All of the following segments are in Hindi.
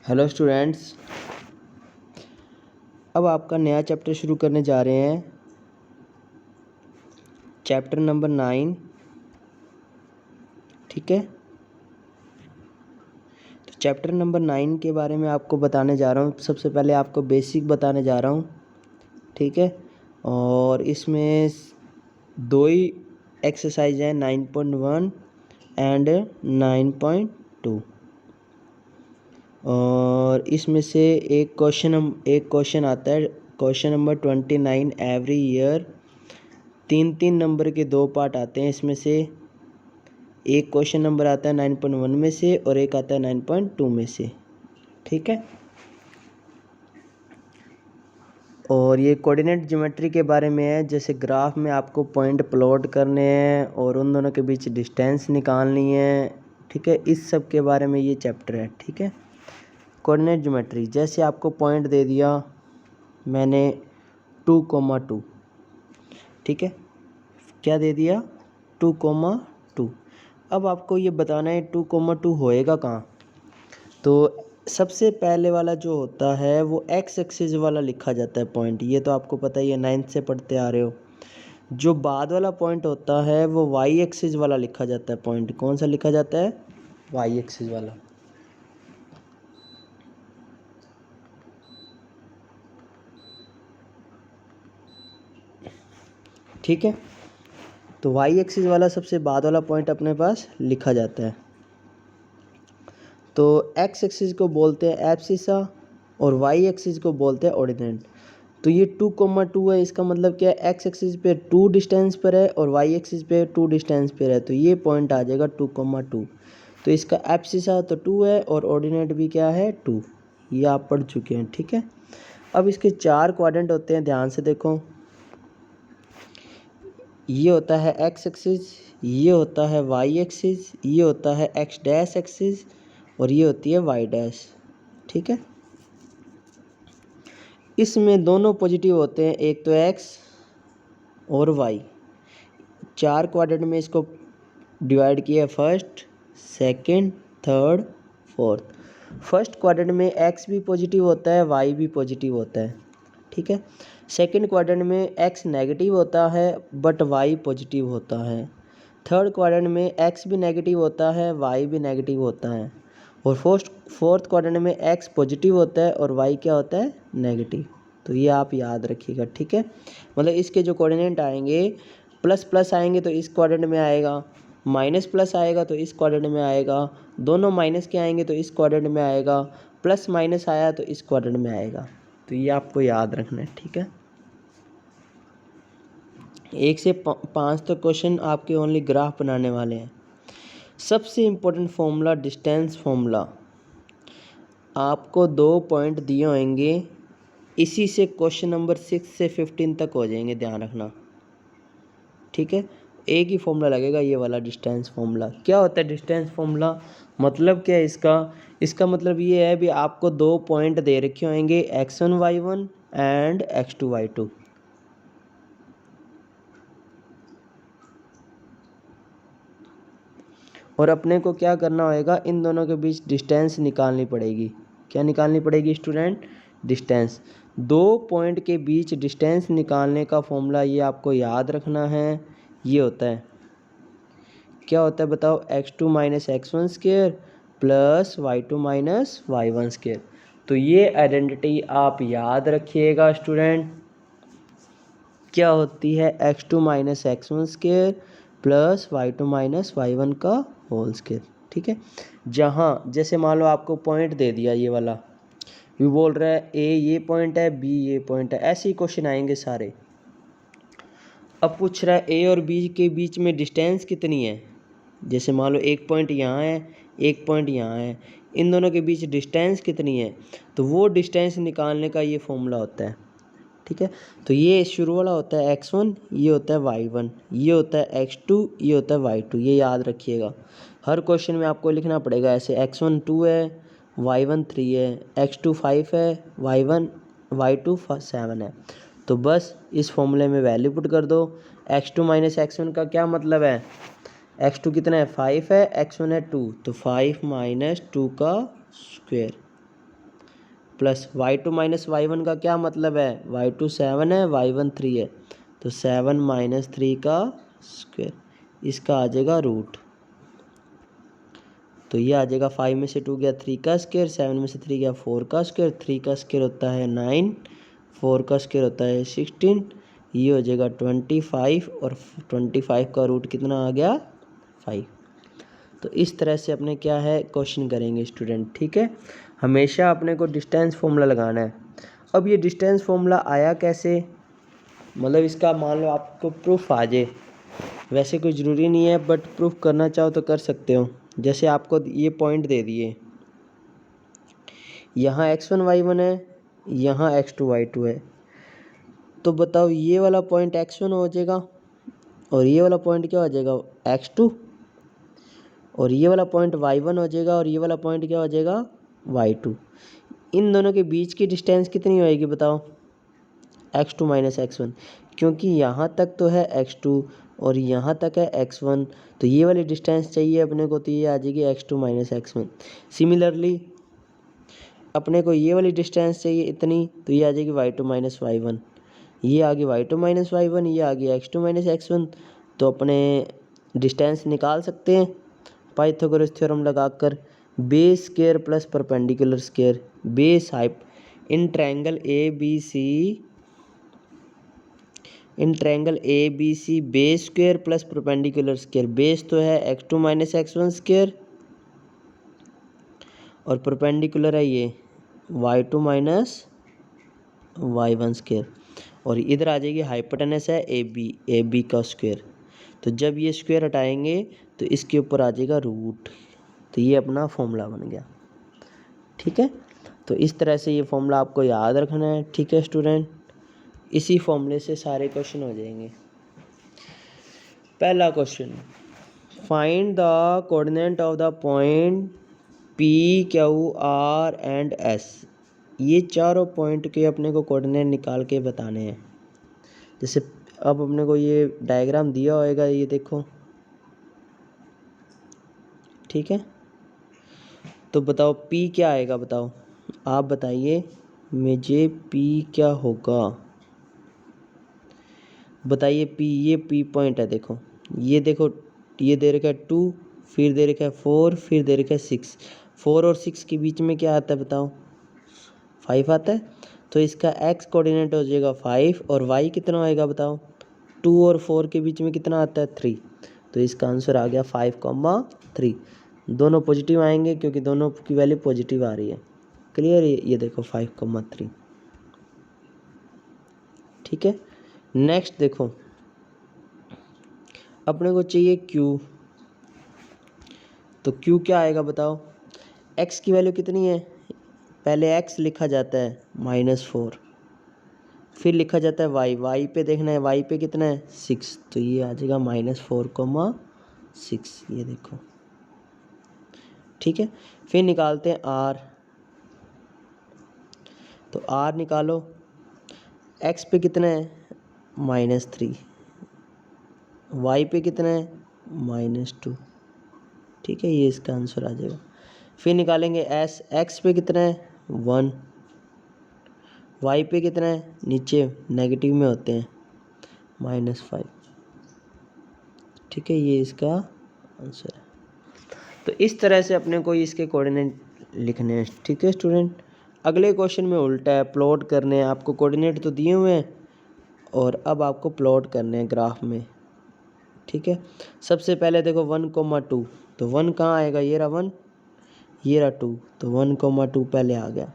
हेलो स्टूडेंट्स, अब आपका नया चैप्टर शुरू करने जा रहे हैं। Chapter number 9। ठीक है, तो चैप्टर नंबर 9 के बारे में आपको बताने जा रहा हूँ। सबसे पहले आपको बेसिक बताने जा रहा हूँ। ठीक है, और इसमें दो ही एक्सरसाइज हैं, 9.1 एंड 9.2। और इसमें से एक क्वेश्चन आता है, question number 29 every year. 3 number के 2 पार्ट आते हैं इसमें से। एक क्वेश्चन नंबर आता है 9.1 में से और एक आता है 9.2 में से। ठीक है, और ये कोऑर्डिनेट ज्योमेट्री के बारे में है। जैसे ग्राफ में आपको पॉइंट प्लॉट करने हैं और उन दोनों के बीच डिस्टेंस निकालनी है। ठीक है, इस सब के बारे में ये चैप्टर है। ठीक है, कोऑर्डिनेट ज्योमेट्री, जैसे आपको पॉइंट दे दिया मैंने 2,2। ठीक है, क्या दे दिया 2,2। अब आपको ये बताना है 2,2 होएगा कहाँ। तो सबसे पहले वाला जो होता है वो एक्स एक्सिस वाला लिखा जाता है पॉइंट। ये तो आपको पता ही है, 9th से पढ़ते आ रहे हो। जो बाद वाला पॉइंट होता है वो वाई एक्सिस वाला लिखा जाता है पॉइंट। कौन सा लिखा जाता है? वाई एक्सिस वाला। ठीक है, तो वाई एक्सिस वाला सबसे बाद वाला पॉइंट अपने पास लिखा जाता है। तो एक्स एक्सिस को बोलते हैं एब्सिसा और वाई एक्सिस को बोलते हैं ऑर्डिनेट। तो ये 2,2 है, इसका मतलब क्या है? एक्स एक्सिस पे 2 डिस्टेंस पर है और वाई एक्सिस पे 2 डिस्टेंस पर है, तो ये पॉइंट आ जाएगा 2,2। तो इसका एब्सिसा तो 2 है और ऑर्डिनेट भी क्या है? 2। ये आप पढ़ चुके हैं। ठीक है, अब इसके 4 क्वाड्रेंट होते हैं, ध्यान से देखो। ये होता है एक्स एक्सिस, ये होता है वाई एक्सिस, ये होता है एक्स डैश एक्सिस और ये होती है वाई डैश। ठीक है, इसमें दोनों पॉजिटिव होते हैं, एक तो एक्स और वाई। 4 क्वाड्रेंट में इसको डिवाइड किया, first, second, third, fourth. First quadrant में एक्स भी पॉजिटिव होता है, वाई भी पॉजिटिव होता है। ठीक है, सेकंड क्वाड्रेंट में एक्स नेगेटिव होता है बट वाई पॉजिटिव होता है। थर्ड क्वाड्रेंट में एक्स भी नेगेटिव होता है, वाई भी नेगेटिव होता है। और फोर्थ क्वाड्रेंट में एक्स पॉजिटिव होता है और वाई क्या होता है? नेगेटिव। तो ये आप याद रखिएगा। ठीक है, मतलब इसके जो कोऑर्डिनेट आएंगे, प्लस प्लस आएंगे तो इस क्वाड्रेंट में आएगा, माइनस प्लस आएगा तो इस क्वाड्रेंट में आएगा, दोनों माइनस के आएंगे तो इस क्वाड्रेंट में आएगा, प्लस माइनस आया तो इस क्वाड्रेंट में आएगा। तो ये आपको याद रखना है। ठीक है, 1 से 5 तक क्वेश्चन आपके ओनली ग्राफ बनाने वाले हैं। सबसे इम्पोर्टेंट फॉर्मूला, डिस्टेंस फॉर्मूला। आपको 2 पॉइंट दिए होंगे, इसी से क्वेश्चन नंबर 6 से 15 तक हो जाएंगे, ध्यान रखना। ठीक है, एक ही फॉर्मूला लगेगा, ये वाला डिस्टेंस फॉर्मूला। क्या होता है डिस्टेंस फॉर्मूला? मतलब क्या है इसका मतलब ये है भी आपको 2 पॉइंट दे रखे होंगे, x1 y1 and x2 y2। और अपने को क्या करना होएगा? इन दोनों के बीच डिस्टेंस निकालनी पड़ेगी। क्या निकालनी पड़ेगी स्टूडेंट? डिस्टेंस। 2 पॉइंट के बीच डिस्टेंस निकालने का फॉर्मूला ये आपको याद रखना है। ये होता है, क्या होता है बताओ? x2 minus x1 square plus y2 minus y1 square. तो ये आइडेंटिटी आप याद रखिएगा स्टूडेंट। क्या होती है? x2 minus x1 square plus y2 minus y1 का होल स्क्वेयर। ठीक है, जहाँ जैसे मान लो आपको पॉइंट दे दिया ये वाला, भी बोल रहा है ए ये पॉइंट है, बी ये पॉइंट है, ऐसे ही क्वेश्चन आएंगे सारे। अब पूछ रहा है ए और बी के बीच में डिस्टेंस कितनी है। जैसे मान लो एक पॉइंट यहाँ है, एक पॉइंट यहाँ है, इन दोनों के बीच डिस्टेंस कितनी है, तो वो डिस्टेंस निकालने का ये फॉर्मूला होता है। ठीक है, तो ये शुरू वाला होता है x1, ये होता है y1, ये होता है x2, ये होता है y2। ये याद रखिएगा, हर क्वेश्चन में आपको लिखना पड़ेगा ऐसे। x1 2 है, y1 3 है, x2 5 है, y2 7 है। तो बस इस फॉर्मूले में वैल्यू पुट कर दो। x2 माइनस x1 का क्या मतलब है? x2 कितना है? 5 है, x1 है 2, तो 5 माइनस 2 का square. Plus y2 minus y1 का क्या मतलब है, y2 7 है, y1 3 है, तो 7 माइनस 3 का स्क्वायर, इसका आ जाएगा रूट। तो ये आ जाएगा 5 में से 2 गया 3 का स्क्वायर, 7 में से 3 गया 4 का स्क्वायर, 3 का स्क्वायर होता है 9, 4 का स्क्वायर होता है 16, ये हो जाएगा 25 और 25 का रूट कितना आ गया 5। तो इस तरह से अपने क्या है क्वेश्चन करेंगे स्टूडेंट, ठीक है। हमेशा अपने को डिस्टेंस फॉर्मूला लगाना है। अब ये डिस्टेंस फॉर्मूला आया कैसे, मतलब इसका मान लो आपको प्रूफ आ जाए, वैसे कोई ज़रूरी नहीं है बट प्रूफ करना चाहो तो कर सकते हो। जैसे आपको ये पॉइंट दे दिए, यहाँ x1 y1 है, यहाँ x2 y2 है, तो बताओ ये वाला पॉइंट x1 हो जाएगा और ये वाला पॉइंट क्या हो जाएगा x2, और ये वाला पॉइंट y1 हो जाएगा और ये वाला पॉइंट क्या हो जाएगा y2। इन दोनों के बीच की डिस्टेंस कितनी होएगी बताओ, x2 माइनस x1, क्योंकि यहाँ तक तो है x2 और यहाँ तक है x1, तो ये वाली डिस्टेंस चाहिए अपने को, तो ये आ जाएगी x2 माइनस x1। सिमिलरली अपने को ये वाली डिस्टेंस चाहिए इतनी, तो ये आ जाएगी y2 माइनस y1, ये आ गई y2 माइनस y1, ये आ गई x2 माइनस x1। तो अपने डिस्टेंस निकाल सकते हैं पाइथागोरस थ्योरम लगाकर, base square plus perpendicular square, base hype in triangle A B C base square plus perpendicular square, base तो है x2 माइनस x1 स्क्वायर और परपेंडिकुलर है ये y2 माइनस y1 स्क्वायर, और इधर आ जाएगी हाइपोटेनस है ए बी का स्क्वायर। तो जब ये स्क्वायर हटाएंगे तो इसके ऊपर आ जाएगा रूट, तो ये अपना फॉर्मूला बन गया, ठीक है। तो इस तरह से ये फॉर्मूला आपको याद रखना है, ठीक है स्टूडेंट। इसी फॉर्मूले से सारे क्वेश्चन हो जाएंगे। पहला question, find the coordinate of the point P Q R and S. ये चारों पॉइंट के अपने को कोऑर्डिनेट निकाल के बताने हैं। जैसे अब अपने को ये डायग्राम दिया होएगा, ये देखो, ठीक है। तो बताओ पी क्या आएगा, बताओ आप बताइए मुझे, पी क्या होगा बताइए। पी, ये पी पॉइंट है, देखो ये देखो, ये दे रखा है 2, फिर दे रखा है 4, फिर दे रखा है 6। 4 और 6 के बीच में क्या आता है बताओ, 5 आता है। तो इसका x कोऑर्डिनेट हो जाएगा 5 और y कितना होएगा बताओ, 2 और 4 के बीच में कितना आता है 3। तो इसका आंसर आ गया 5,3। दोनों पॉजिटिव आएंगे क्योंकि दोनों की वैल्यू पॉजिटिव आ रही है। क्लियर, ये देखो 5,3, ठीक है। नेक्स्ट देखो, अपने को चाहिए q, तो q क्या आएगा बताओ। x की वैल्यू कितनी है, पहले x लिखा जाता है -4, फिर लिखा जाता है y पे देखना है, y पे कितना है 6, तो ये आ जाएगा -4,6, ये देखो, ठीक है। फिर निकालते हैं r, तो r निकालो, x पे कितना है -3, y पे कितना है -2, ठीक है, ये इसका आंसर आ जाएगा। फिर निकालेंगे s, x पे कितना है 1, y पे कितना है, नीचे नेगेटिव में होते हैं -5, ठीक है, ये इसका आंसर है। तो इस तरह से अपने को इसके कोऑर्डिनेट लिखने हैं, ठीक है स्टूडेंट। अगले क्वेश्चन में उल्टा है, प्लॉट करने हैं। आपको कोऑर्डिनेट तो दिए हुए हैं और अब आपको प्लॉट करने हैं ग्राफ में, ठीक है। सबसे पहले देखो 1,2, तो 1 कहाँ आएगा, ये रहा 1, ये रहा 2, तो 1,2 पहले आ गया,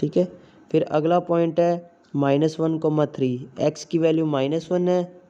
ठीक है। फिर अगला पॉइंट है -1,3, x की वैल्यू -1 है,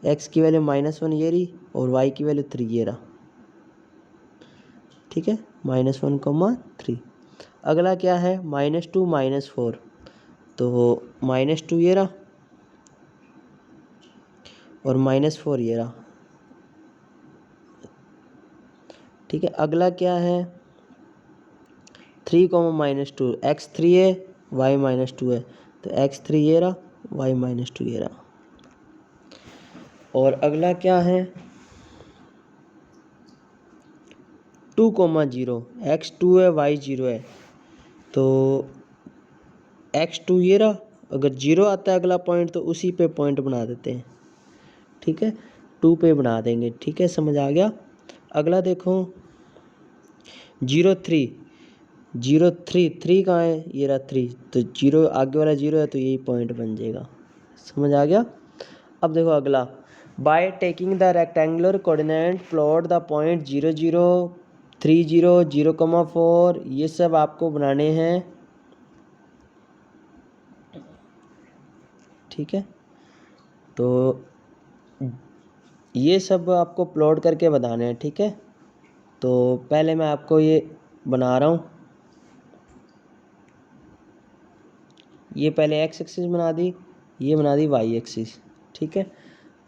x की वैल्यू -1 ये रही और y की वैल्यू 3 ये रहा, ठीक है, -1,3। अगला क्या है -2 -4, तो -2 ये रहा और -4 ये रहा, ठीक है। अगला क्या है 3, -2, x 3 है y -2 है, तो x 3 ये रहा, y -2 ये रहा। और अगला क्या है 2,0, x 2 है y 0 है, तो x2 ये रहा, अगर 0 आता है अगला पॉइंट तो उसी पे पॉइंट बना देते हैं, ठीक है, 2 पे बना देंगे, ठीक है, समझ आ गया। अगला देखो 0 3, 3 कहाँ है, ये रहा 3, तो 0 आगे वाला 0 है तो यही पॉइंट बन जाएगा, समझ आ गया। अब देखो अगला, by taking the rectangular coordinate plot the point 0 0 3 0 0,4, ये सब आपको बनाने हैं, ठीक है। तो ये सब आपको प्लॉट करके बताने हैं, ठीक है। तो पहले मैं आपको ये बना रहा हूँ, ये पहले x एक्सिस बना दी, ये बना दी y एक्सिस, ठीक है।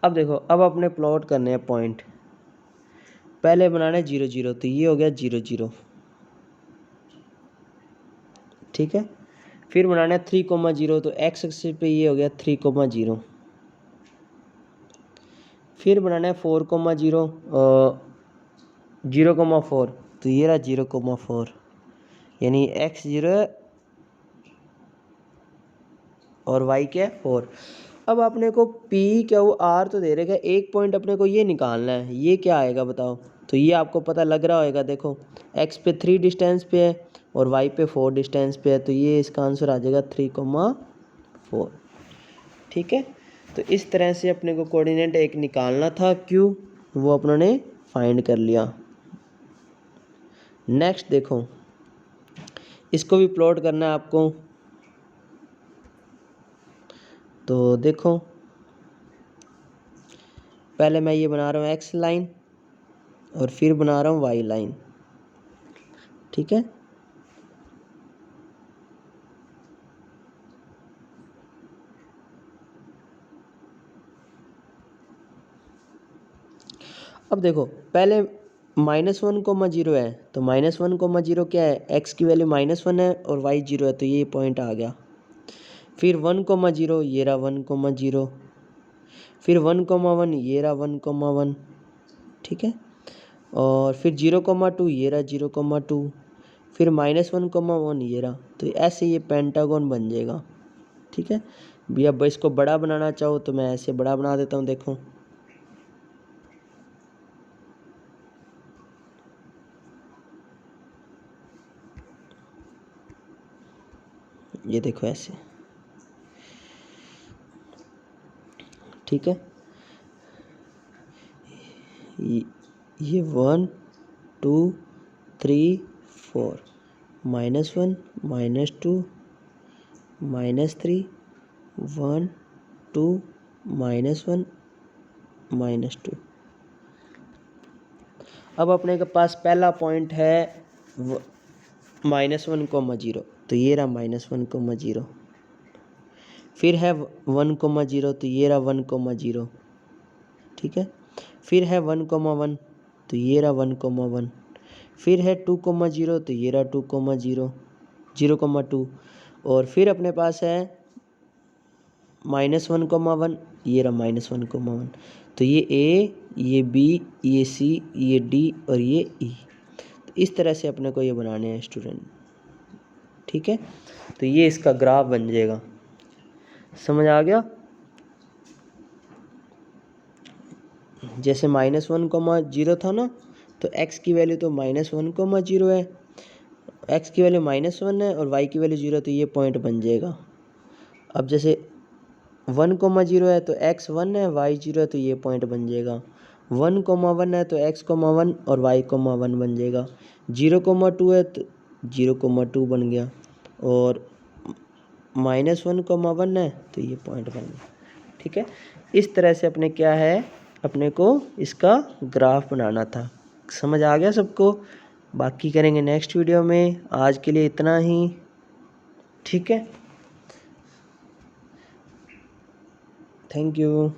अब देखो, अब अपने प्लॉट करने हैं पॉइंट, पहले बनाने 0 0, तो ये हो गया 0 0, ठीक है। फिर बनाना है 3,0, तो x एक्सिस पे ये हो गया 3,0। फिर बनाना है 4,0 0,4, तो ये रहा 0,4, यानी x 0 है और y क्या है 4। अब अपने को p क्यू r तो दे रखा है, एक पॉइंट अपने को ये निकालना है, ये क्या आएगा बताओ। तो ये आपको पता लग रहा होगा, देखो x पे 3 डिस्टेंस पे है और y पे 4 डिस्टेंस पे है, तो ये इसका आंसर आ जाएगा 3,4, ठीक है। तो इस तरह से अपने को कोऑर्डिनेट एक निकालना था q, वो अपनों ने फाइंड कर लिया। नेक्स्ट देखो, इसको भी प्लॉट करना है आपको, तो देखो पहले मैं ये बना रहा हूँ x लाइन और फिर बना रहा हूँ y लाइन, ठीक है। अब देखो पहले -1,0 है, तो -1,0 क्या है, x की वैल्यू -1 है और y 0 है, तो ये पॉइंट आ गया। फिर 1,0, ये रहा 1,0, फिर 1,1, ये रहा 1,1, ठीक है। और फिर 0,2, ये रहा 0,2, फिर -1,1 ये रहा, तो ऐसे ये पेंटागन बन जाएगा, ठीक है। भी अब इसको बड़ा बनाना चाहो तो मैं ऐसे बड़ा बना देता हूँ, देखो ये देखो ऐसे, ठीक है। ये 1 2 3 4, -1 -2 -3 1 2 -1 -2। अब अपने के पास पहला पॉइंट है -1,0, तो ये रहा -1,0। फिर है 1,0, तो ये रहा 1,0, ठीक है। फिर है 1,1, तो ये रहा 1,1। फिर है 2,0, तो ये रहा 2,0 0,2। और फिर अपने पास है -1,1, ये रहा -1,1। तो ये A, ये B, ये C, ये D और ये E। तो इस तरह से अपने को ये बनाने हैं स्टूडेंट, ठीक है। तो ये इसका ग्राफ बन जाएगा, समझ आ गया। जैसे -1,0 था ना, तो x की वैल्यू तो -1,0 है, x की वैल्यू -1 है और y की वैल्यू 0, तो ये पॉइंट बन जाएगा। अब जैसे 1,0 है तो x 1 है, y 0 है, तो ये पॉइंट बन जाएगा। 1,1 है तो x 1 और y 1 बन जाएगा। 0,2 है तो 0,2 बन गया, और -1,1 है तो ये पॉइंट बन गया, ठीक है। इस तरह से अपने क्या है, अपने को इसका ग्राफ बनाना था। समझ आ गया सबको। बाकी करेंगे नेक्स्ट वीडियो में, आज के लिए इतना ही, ठीक है। Thank you.